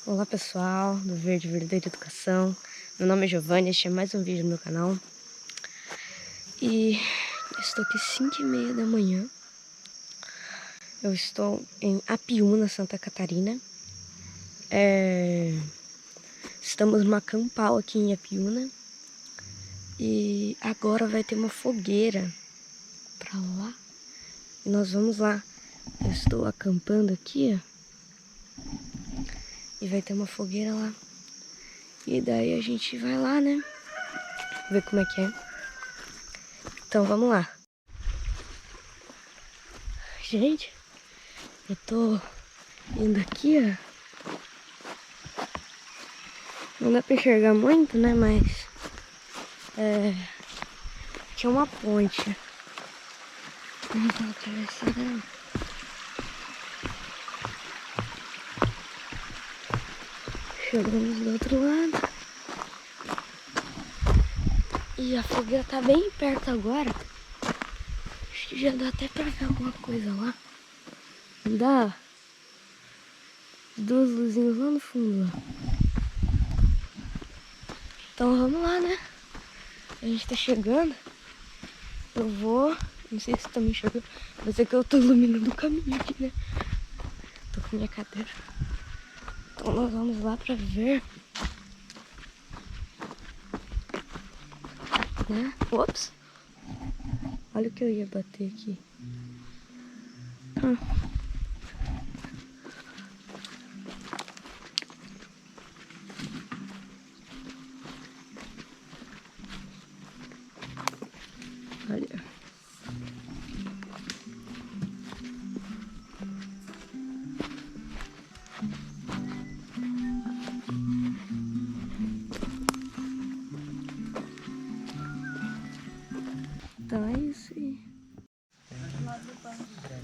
Olá pessoal do Verde Verdadeira Educação, meu nome é Giovanni, este é mais um vídeo no meu canal. E estou aqui 5h30 da manhã. Eu estou em Apiúna, Santa Catarina. Estamos numa campal aqui em Apiúna. E agora vai ter uma fogueira pra lá. E nós vamos lá. Eu estou acampando aqui, ó. E vai ter uma fogueira lá. E daí a gente vai lá, né? Ver como é que é. Então vamos lá. Gente, eu tô indo aqui, ó. Não dá pra enxergar muito, né? Mas aqui é uma ponte. Vamos atravessar ela. Chegamos do outro lado. E a fogueira tá bem perto agora. Acho que já dá até pra ver alguma coisa lá. Dá duas luzinhas lá no fundo, ó. Então vamos lá, né? A gente tá chegando. Eu vou... Não sei se tá me enxergando, mas é que eu tô iluminando o caminho aqui, né? Tô com minha cadeira. Então nós vamos lá pra ver. Né? Ops! Olha o que eu ia bater aqui. Olha. Então é isso aí.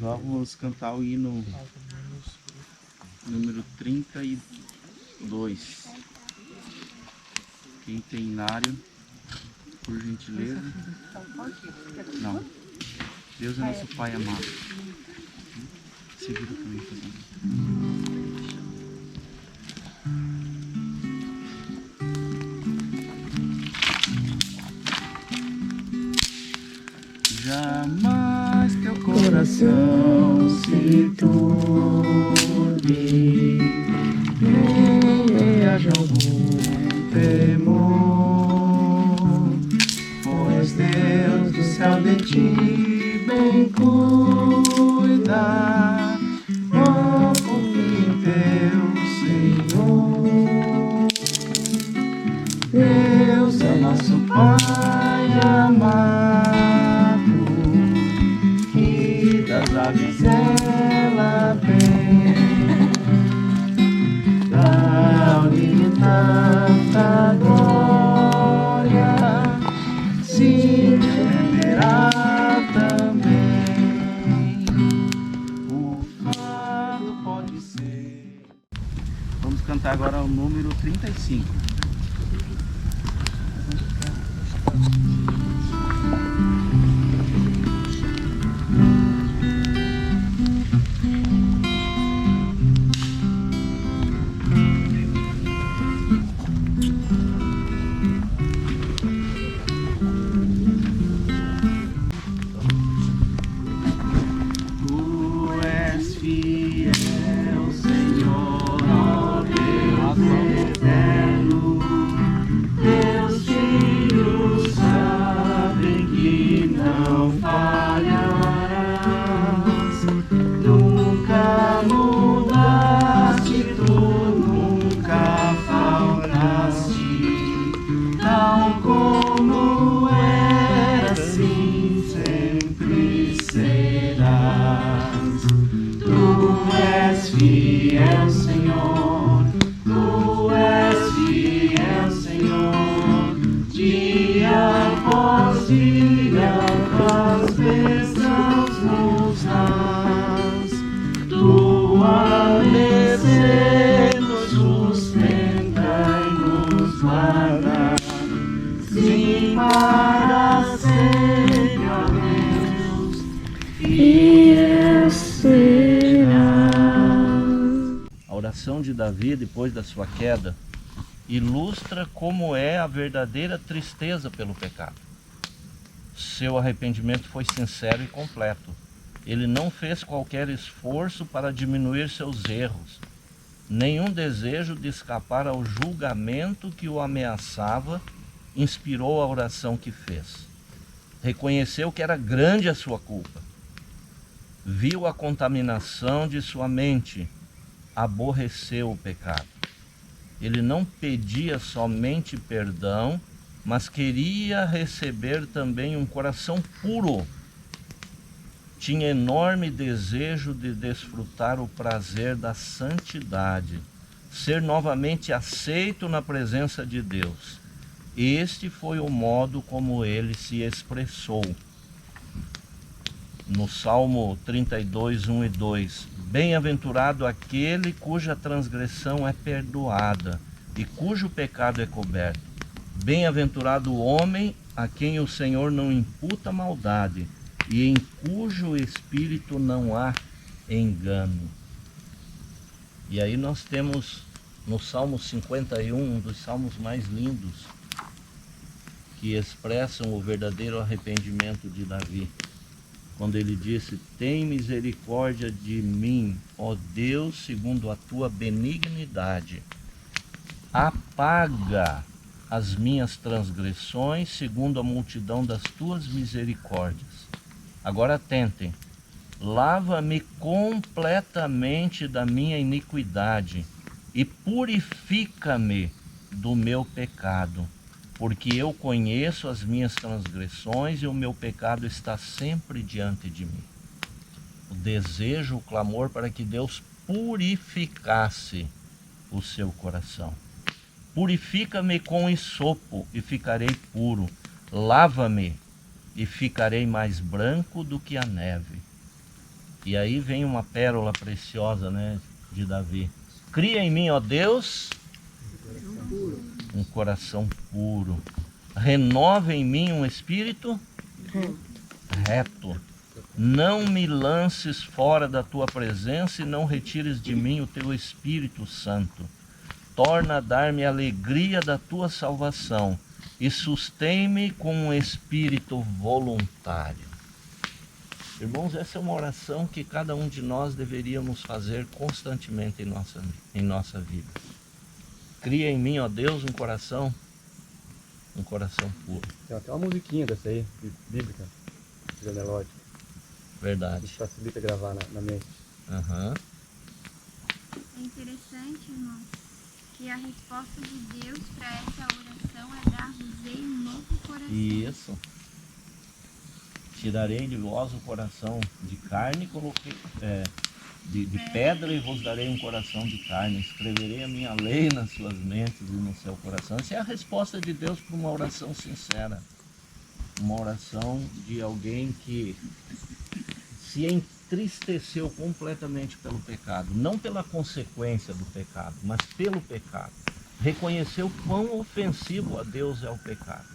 Vamos cantar o hino número 32. Quem tem inário, por gentileza. Não. Deus é nosso Pai amado. Seguido também fazendo. Jamais teu coração se turbe, nem haja algum temor, pois Deus do céu de ti bem cuida. Oh, confia em teu Senhor. Deus é nosso Pai amado, das aves ela vem, dá-lhe tanta glória, se entenderá também, o fado pode ser. Vamos cantar agora o número 35. Fiel Senhor, tu és fiel Senhor, dia após dia, tuas bênçãos nos dás, tua mercê nos sustenta e nos guarda, sim, para sempre, ó Deus, fiel será. oração de Davi depois da sua queda ilustra como é a verdadeira tristeza pelo pecado. Seu arrependimento foi sincero e completo. Ele não fez qualquer esforço para diminuir seus erros, nenhum desejo de escapar ao julgamento que o ameaçava inspirou a oração que fez. Reconheceu que era grande a sua culpa, viu a contaminação de sua mente, aborreceu o pecado. Ele não pedia somente perdão, mas queria receber também um coração puro. Tinha enorme desejo de desfrutar o prazer da santidade, ser novamente aceito na presença de Deus. Este foi o modo como ele se expressou. No Salmo 32, 1 e 2, bem-aventurado aquele cuja transgressão é perdoada e cujo pecado é coberto. Bem-aventurado o homem a quem o Senhor não imputa maldade e em cujo espírito não há engano. E aí nós temos no Salmo 51, um dos salmos mais lindos, que expressam o verdadeiro arrependimento de Davi. Quando ele disse: tem misericórdia de mim, ó Deus, segundo a tua benignidade. Apaga as minhas transgressões, segundo a multidão das tuas misericórdias. Agora atentem. Lava-me completamente da minha iniquidade e purifica-me do meu pecado, porque eu conheço as minhas transgressões e o meu pecado está sempre diante de mim. O desejo, o clamor para que Deus purificasse o seu coração. Purifica-me com hisopo e ficarei puro. Lava-me e ficarei mais branco do que a neve. E aí vem uma pérola preciosa, né, de Davi. Cria em mim, ó Deus, um coração puro. Renova em mim um espírito reto. Não me lances fora da tua presença e não retires de mim o teu Espírito Santo. Torna a dar-me a alegria da tua salvação e sustém-me com um espírito voluntário. Irmãos, essa é uma oração que cada um de nós deveríamos fazer constantemente em nossa vida. Cria em mim, ó Deus, um coração puro. Tem até uma musiquinha dessa aí, bíblica, melódica. Verdade. Isso facilita gravar na mente. Uhum. É interessante, irmão, que a resposta de Deus para essa oração é dar-vos um novo coração. Isso. Tirarei de vós o coração de carne, de pedra, e vos darei um coração de carne. Escreverei a minha lei nas suas mentes e no seu coração. Essa é a resposta de Deus para uma oração sincera. Uma oração de alguém que se entristeceu completamente pelo pecado. Não pela consequência do pecado, mas pelo pecado. Reconheceu quão ofensivo a Deus é o pecado.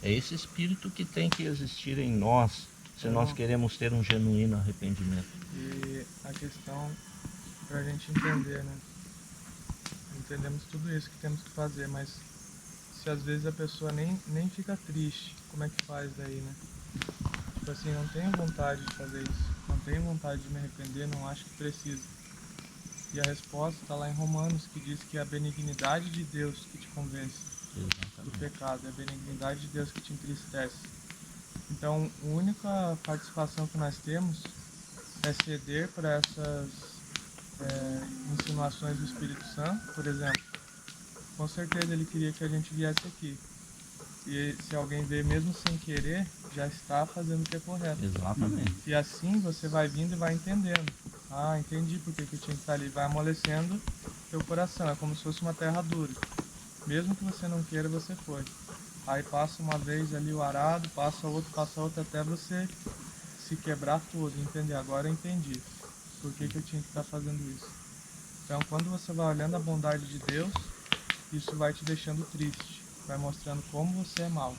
É esse espírito que tem que existir em nós, se nós queremos ter um genuíno arrependimento. E a questão para a gente entender, né? Entendemos tudo isso que temos que fazer, mas se às vezes a pessoa nem fica triste, como é que faz daí, né? Tipo assim, não tenho vontade de fazer isso, não tenho vontade de me arrepender, não acho que precisa. E a resposta está lá em Romanos, que diz que é a benignidade de Deus que te convence do pecado, é a benignidade de Deus que te entristece. Então, a única participação que nós temos é ceder para essas insinuações do Espírito Santo. Por exemplo, com certeza ele queria que a gente viesse aqui. E se alguém vê mesmo sem querer, já está fazendo o que é correto. Exatamente. E assim você vai vindo e vai entendendo. Ah, entendi porque que eu tinha que estar ali. Vai amolecendo teu coração, é como se fosse uma terra dura. Mesmo que você não queira, você foi. Aí passa uma vez ali o arado, passa outro, até você se quebrar todo, entender. Agora eu entendi por que eu tinha que estar fazendo isso. Então, quando você vai olhando a bondade de Deus, isso vai te deixando triste, vai mostrando como você é mau.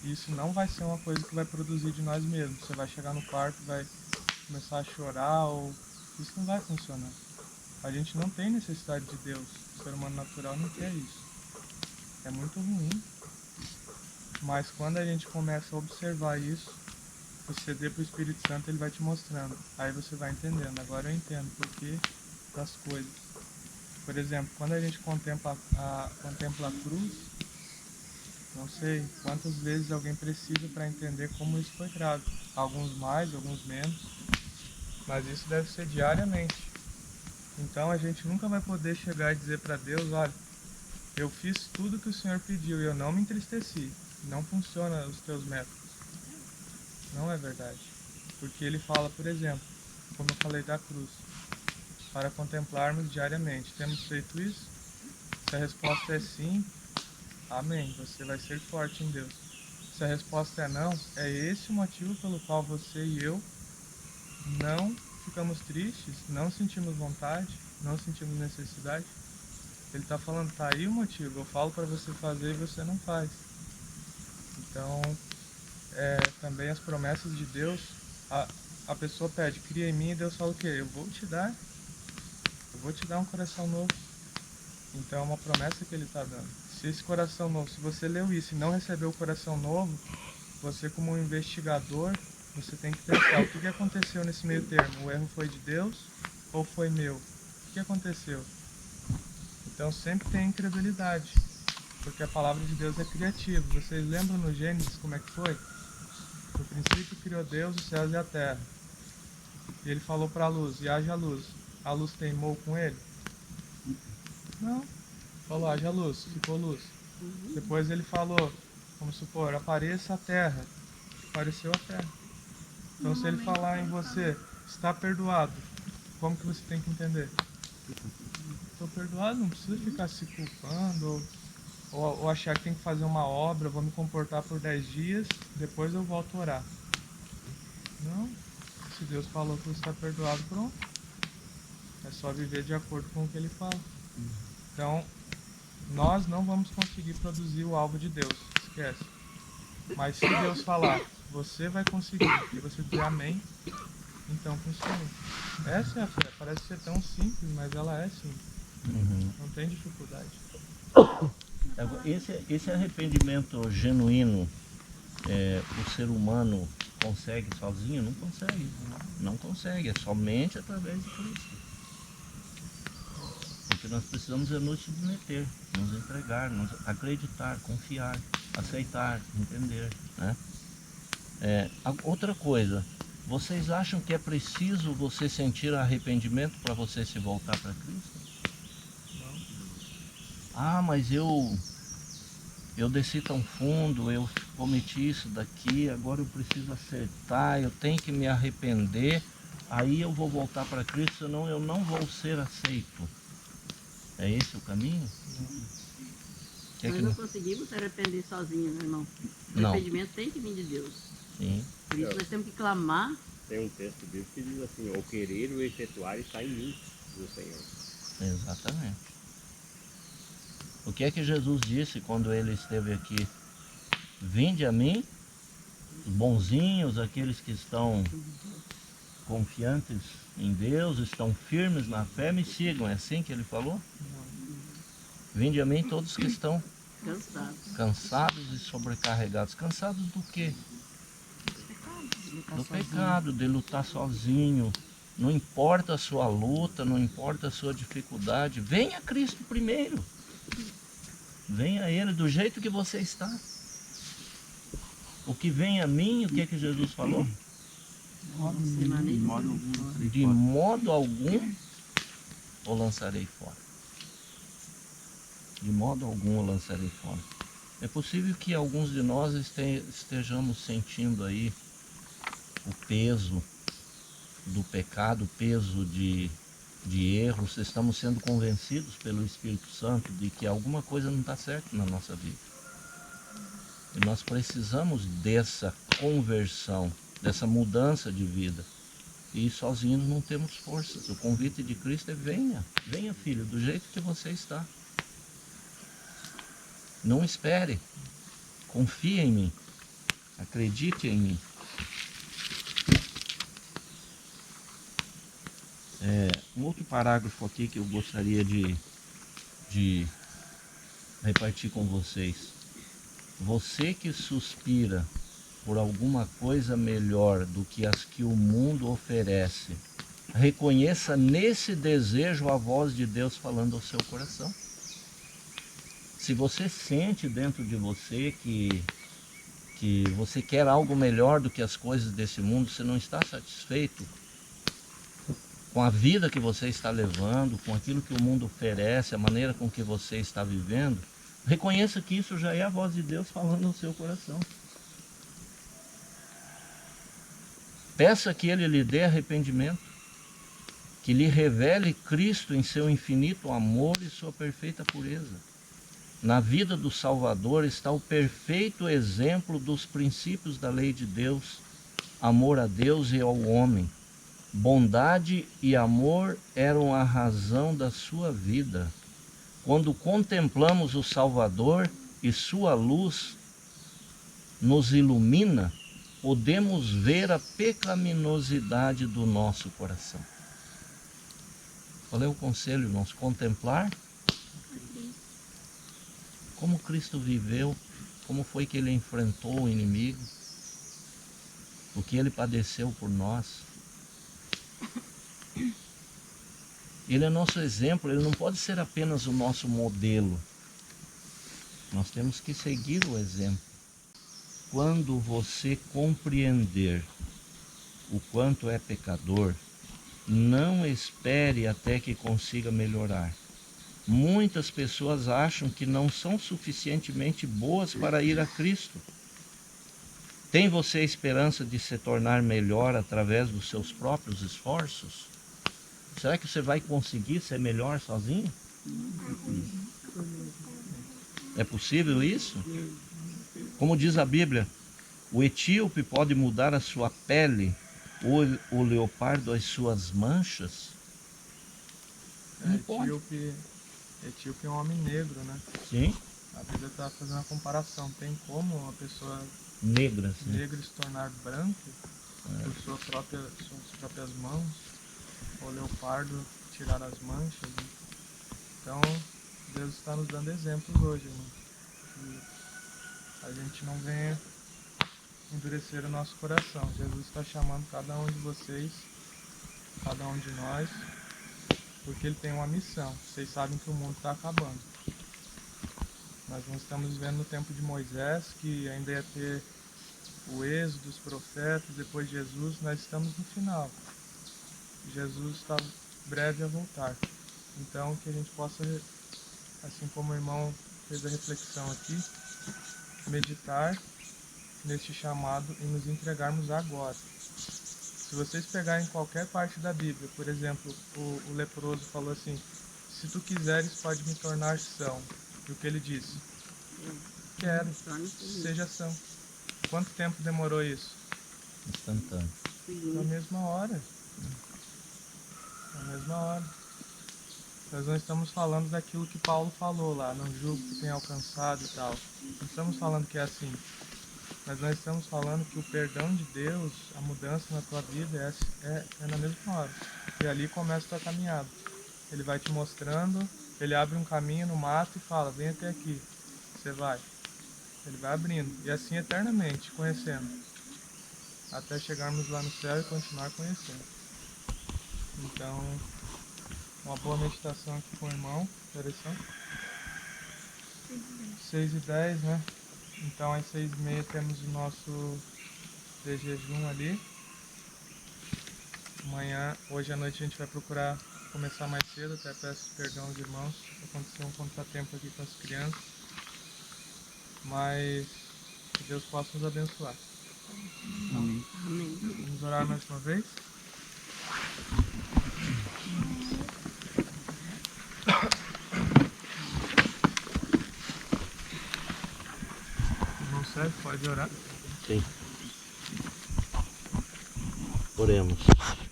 Isso não vai ser uma coisa que vai produzir de nós mesmos. Você vai chegar no quarto, vai começar a chorar, ou isso não vai funcionar. A gente não tem necessidade de Deus. O ser humano natural não quer isso. É muito ruim. Mas quando a gente começa a observar isso, você dê para o Espírito Santo, ele vai te mostrando. Aí você vai entendendo. Agora eu entendo o porquê das coisas. Por exemplo, quando a gente contempla a cruz, não sei quantas vezes alguém precisa para entender como isso foi criado. Alguns mais, alguns menos. Mas isso deve ser diariamente. Então a gente nunca vai poder chegar e dizer para Deus, olha, eu fiz tudo que o Senhor pediu e eu não me entristeci. Não funciona os teus métodos. Não é verdade. Porque ele fala, por exemplo, como eu falei da cruz, para contemplarmos diariamente. Temos feito isso? Se a resposta é sim, amém. Você vai ser forte em Deus. Se a resposta é não, é esse o motivo pelo qual você e eu não ficamos tristes, não sentimos vontade, não sentimos necessidade. Ele está falando, tá aí o motivo. Eu falo para você fazer e você não faz. Então, também as promessas de Deus, a pessoa pede, cria em mim, e Deus fala o quê? Eu vou te dar um coração novo. Então é uma promessa que ele está dando. Se esse coração novo, se você leu isso e não recebeu o coração novo, você como um investigador, você tem que pensar, o que aconteceu nesse meio termo? O erro foi de Deus ou foi meu? O que aconteceu? Então sempre tem incredulidade, porque a palavra de Deus é criativa. Vocês lembram no Gênesis como é que foi? No princípio criou Deus os céus e a terra. E ele falou para a luz, e haja luz. A luz teimou com ele? Não. Falou, haja luz, ficou luz. Depois ele falou, vamos supor, apareça a terra. Apareceu a terra. Então se ele falar em você, está perdoado, como que você tem que entender? Estou perdoado, não precisa ficar se culpando ou achar que tem que fazer uma obra, vou me comportar por 10 dias, depois eu volto a orar. Não. Se Deus falou que você está perdoado, pronto. É só viver de acordo com o que ele fala. Então, nós não vamos conseguir produzir o alvo de Deus, esquece. Mas se Deus falar, você vai conseguir, e você dizer amém, então funciona. Essa é a fé, parece ser tão simples, mas ela é simples. Não tem dificuldade. Esse arrependimento genuíno, o ser humano consegue sozinho? Não consegue. Não consegue, é somente através de Cristo. Porque nós precisamos nos submeter, nos entregar, nos acreditar, confiar, aceitar, entender, né? Outra coisa, vocês acham que é preciso você sentir arrependimento para você se voltar para Cristo? Ah, mas eu desci tão fundo, eu cometi isso daqui, agora eu preciso acertar, eu tenho que me arrepender, aí eu vou voltar para Cristo, senão eu não vou ser aceito. É esse o caminho? Nós não conseguimos se arrepender sozinhos, né, irmão? O Não. arrependimento tem que vir de Deus. Sim. Por isso nós temos que clamar. Tem um texto bíblico que diz assim, o querer e o efetuar está em mim, do Senhor. Exatamente. O que é que Jesus disse quando ele esteve aqui? Vinde a mim, os bonzinhos, aqueles que estão confiantes em Deus, estão firmes na fé, me sigam. É assim que ele falou? Vinde a mim todos que estão cansados e sobrecarregados. Cansados do quê? Do pecado, de lutar sozinho. Não importa a sua luta, não importa a sua dificuldade. Venha a Cristo primeiro. Venha a Ele do jeito que você está. O que vem a mim, o que é que Jesus falou? De modo algum o lançarei fora. De modo algum o lançarei fora. É possível que alguns de nós estejamos sentindo aí o peso do pecado, o peso de erros, estamos sendo convencidos pelo Espírito Santo de que alguma coisa não está certa na nossa vida. E nós precisamos dessa conversão, dessa mudança de vida. E sozinhos não temos forças. O convite de Cristo é venha, venha filho, do jeito que você está. Não espere, confie em mim, acredite em mim. Um outro parágrafo aqui que eu gostaria de repartir com vocês. Você que suspira por alguma coisa melhor do que as que o mundo oferece, reconheça nesse desejo a voz de Deus falando ao seu coração. Se você sente dentro de você que você quer algo melhor do que as coisas desse mundo, você não está satisfeito com a vida que você está levando, com aquilo que o mundo oferece, a maneira com que você está vivendo, reconheça que isso já é a voz de Deus falando no seu coração. Peça que Ele lhe dê arrependimento, que lhe revele Cristo em seu infinito amor e sua perfeita pureza. Na vida do Salvador está o perfeito exemplo dos princípios da lei de Deus, amor a Deus e ao homem. Bondade e amor eram a razão da sua vida. Quando contemplamos o Salvador e sua luz nos ilumina, podemos ver a pecaminosidade do nosso coração. Qual é o conselho, irmãos? Contemplar como Cristo viveu, como foi que Ele enfrentou o inimigo, o que Ele padeceu por nós. Ele é nosso exemplo, Ele não pode ser apenas o nosso modelo. Nós temos que seguir o exemplo. Quando você compreender o quanto é pecador, não espere até que consiga melhorar. Muitas pessoas acham que não são suficientemente boas para ir a Cristo. Tem você a esperança de se tornar melhor através dos seus próprios esforços? Será que você vai conseguir ser melhor sozinho? É possível isso? Como diz a Bíblia, o etíope pode mudar a sua pele, ou o leopardo as suas manchas? Não pode. Etíope é um homem negro, né? Sim. A Bíblia está fazendo uma comparação. Tem como uma pessoa negra se tornar branca por suas próprias mãos, ou o leopardo tirar as manchas, né? Então, Deus está nos dando exemplos hoje, né? Que a gente não venha endurecer o nosso coração. Jesus está chamando cada um de vocês, cada um de nós, porque Ele tem uma missão. Vocês sabem que o mundo está acabando. Nós não estamos vivendo no tempo de Moisés, que ainda ia ter o êxodo dos profetas, depois de Jesus. Nós estamos no final. Jesus está breve a voltar. Então, que a gente possa, assim como o irmão fez a reflexão aqui, meditar neste chamado e nos entregarmos agora. Se vocês pegarem qualquer parte da Bíblia, por exemplo, o leproso falou assim: se tu quiseres, pode me tornar são. E o que ele disse? Quero, seja são. Quanto tempo demorou isso? Instantâneo. Na mesma hora. Na mesma hora. Nós não estamos falando daquilo que Paulo falou lá, não julgo que tenha alcançado e tal. Não estamos falando que é assim. Mas nós estamos falando que o perdão de Deus, a mudança na tua vida é na mesma hora. E ali começa a tua caminhada. Ele vai te mostrando, ele abre um caminho no mato e fala: vem até aqui. Você vai. Ele vai abrindo. E assim eternamente, conhecendo. Até chegarmos lá no céu e continuar conhecendo. Então, uma boa meditação aqui com o irmão. Interessante. 6h10, né? Então, às 6h30 temos o nosso de jejum ali. Amanhã, hoje à noite, a gente vai procurar começar mais cedo. Até peço perdão aos irmãos. Aconteceu um contratempo aqui com as crianças. Mas que Deus possa nos abençoar. Amém. Amém. Vamos orar mais uma vez? Irmão Sérgio, pode orar? Sim. Oremos.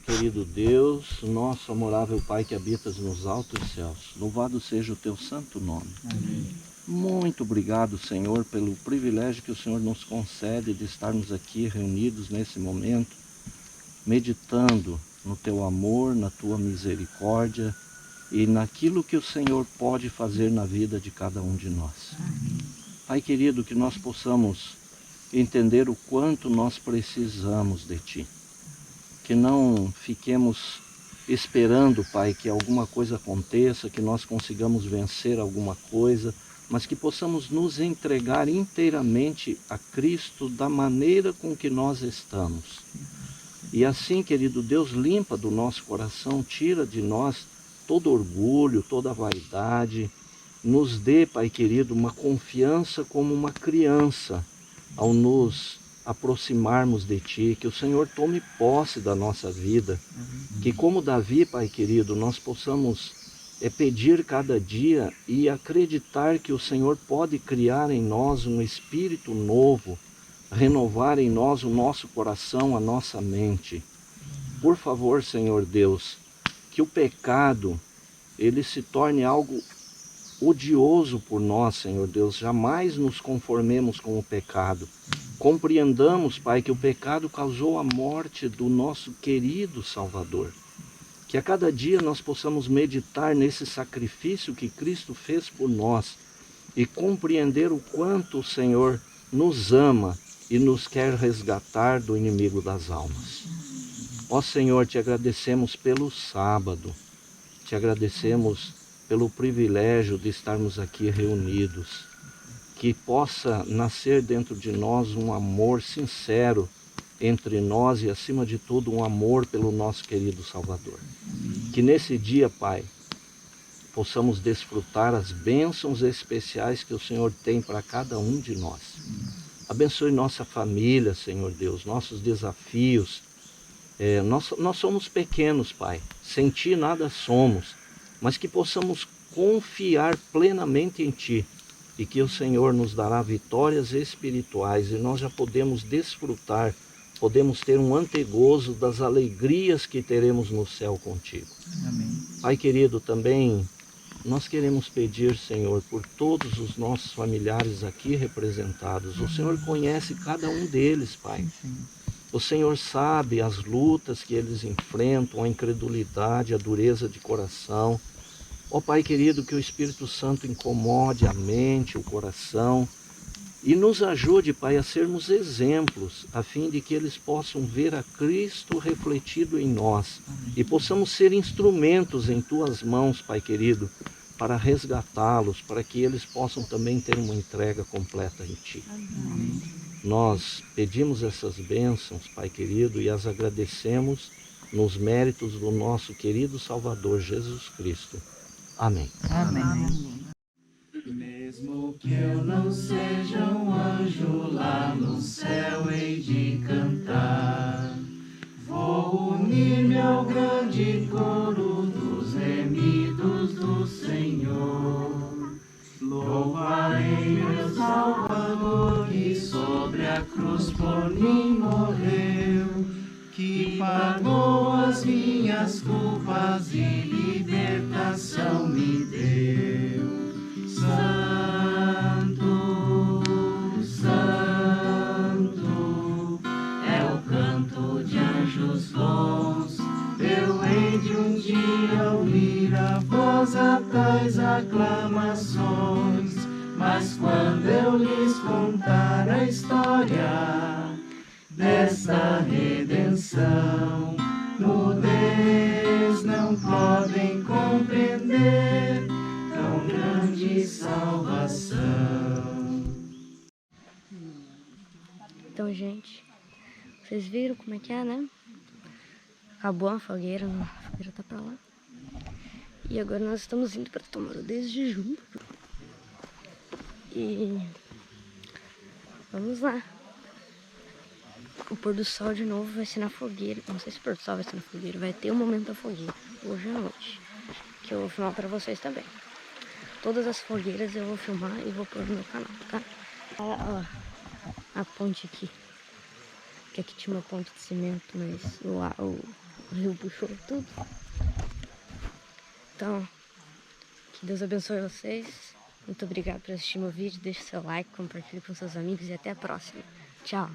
Querido Deus, nosso amorável Pai que habitas nos altos céus, louvado seja o teu santo nome. Amém. Muito obrigado, Senhor, pelo privilégio que o Senhor nos concede de estarmos aqui reunidos nesse momento, meditando no teu amor, na tua misericórdia e naquilo que o Senhor pode fazer na vida de cada um de nós. Pai querido, que nós possamos entender o quanto nós precisamos de Ti. Que não fiquemos esperando, Pai, que alguma coisa aconteça, que nós consigamos vencer alguma coisa, mas que possamos nos entregar inteiramente a Cristo da maneira com que nós estamos. E assim, querido Deus, limpa do nosso coração, tira de nós todo orgulho, toda vaidade. Nos dê, Pai querido, uma confiança como uma criança ao nos aproximarmos de Ti, que o Senhor tome posse da nossa vida, que como Davi, Pai querido, nós possamos pedir cada dia e acreditar que o Senhor pode criar em nós um espírito novo, renovar em nós o nosso coração, a nossa mente. Por favor, Senhor Deus, que o pecado, ele se torne algo odioso por nós, Senhor Deus. Jamais nos conformemos com o pecado. Compreendamos, Pai, que o pecado causou a morte do nosso querido Salvador. Que a cada dia nós possamos meditar nesse sacrifício que Cristo fez por nós e compreender o quanto o Senhor nos ama e nos quer resgatar do inimigo das almas. Ó Senhor, te agradecemos pelo sábado, te agradecemos pelo privilégio de estarmos aqui reunidos, que possa nascer dentro de nós um amor sincero entre nós e, acima de tudo, um amor pelo nosso querido Salvador. Que nesse dia, Pai, possamos desfrutar as bênçãos especiais que o Senhor tem para cada um de nós. Abençoe nossa família, Senhor Deus, nossos desafios. Nós somos pequenos, Pai, sem Ti nada somos, mas que possamos confiar plenamente em Ti e que o Senhor nos dará vitórias espirituais e nós já podemos desfrutar, podemos ter um antegozo das alegrias que teremos no céu contigo. Amém. Pai querido, também nós queremos pedir, Senhor, por todos os nossos familiares aqui representados. O Senhor conhece cada um deles, Pai. O Senhor sabe as lutas que eles enfrentam, a incredulidade, a dureza de coração. Ó Pai querido, que o Espírito Santo incomode a mente, o coração e nos ajude, Pai, a sermos exemplos, a fim de que eles possam ver a Cristo refletido em nós e possamos ser instrumentos em Tuas mãos, Pai querido, para resgatá-los, para que eles possam também ter uma entrega completa em Ti. Amém. Nós pedimos essas bênçãos, Pai querido, e as agradecemos nos méritos do nosso querido Salvador Jesus Cristo. Amém. Amém. Mesmo que eu não seja um anjo, lá no céu hei de cantar. Vou unir-me ao grande coro dos remidos do Senhor. Louvarei meu Salvador, que sobre a cruz por mim morreu, que pagou as minhas culpas e libertação me deu. Santo, Santo, é o canto de anjos bons. Eu hei de um dia ouvir a voz a tais aclamações, mas quando eu lhes contar a história desta redenção, nudez não podem compreender tão grande salvação. Então, gente, vocês viram como é que é, né? Acabou a fogueira tá pra lá. E agora nós estamos indo pra tomar o desjejum. E vamos lá. O pôr do sol de novo vai ser na fogueira. Não sei se o pôr do sol vai ser na fogueira. Vai ter um momento da fogueira, hoje à noite, que eu vou filmar pra vocês também. Todas as fogueiras eu vou filmar e vou pôr no meu canal, tá? Ó, a ponte aqui. Que aqui tinha uma ponte de cimento, mas o rio puxou tudo. Então, que Deus abençoe vocês. Muito obrigado por assistir meu vídeo. Deixe seu like, compartilhe com seus amigos e até a próxima. Tchau!